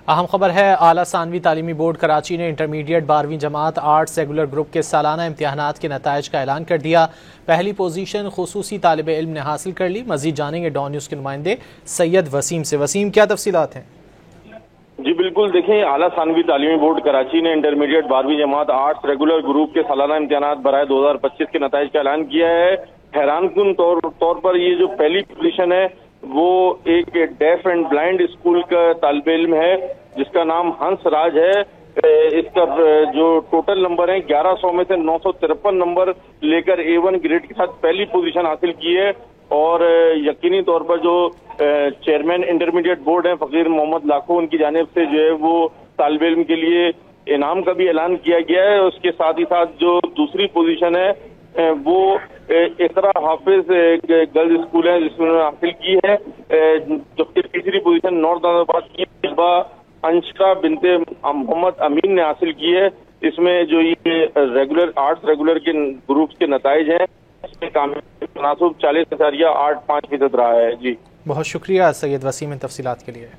अहम खबर है, आला सानवी तालीमी बोर्ड कराची ने इंटरमीडिएट 12वीं जमात आर्ट्स रेगुलर ग्रुप के सालाना इम्तिहानात के नताइज का ऐलान कर दिया। पहली पोजीशन खुसूसी तालिब इल्म ने हासिल कर ली। मजीद जानेंगे डॉन न्यूज़ के नुमाइंदे सैयद वसीम से। वसीम, क्या तफसीलात हैं? जी बिल्कुल, देखें, आला सानवी तालीमी बोर्ड कराची ने इंटरमीडिएट 12वीं जमात आर्ट्स रेगुलर ग्रुप के सालाना इम्तिहानात बराए 2025 के नताइज का ऐलान किया है। हैरानकुन तौर पर ये जो पहली पोजीशन है वो एक डेफ एंड ब्लाइंड स्कूल का तालिब इल्म है जिसका नाम हंस राज है। इसका जो टोटल नंबर है 1100 में से 953 नंबर लेकर A1 ग्रेड के साथ पहली पोजीशन हासिल की है। और यकीनी तौर पर जो चेयरमैन इंटरमीडिएट बोर्ड है फकीर मोहम्मद लाखो, उनकी जानिब से जो है वो तालिब इल्म के लिए इनाम का भी ऐलान किया गया है। उसके साथ ही साथ जो दूसरी पोजीशन है वो इकरा हाफिज गर्ल्स स्कूल है जिसमें उन्होंने हासिल की है। जबकि तीसरी पोजीशन नॉर्थ हैदराबाद की अंशका बिनते मोहम्मद अमीन ने हासिल की है। इसमें जो ये रेगुलर आर्ट्स रेगुलर के ग्रुप्स के नताइज हैं इसमें कामयाबी तनासुब 40.85% रहा है। जी बहुत शुक्रिया सैयद वसीम इन तफसीलात के लिए।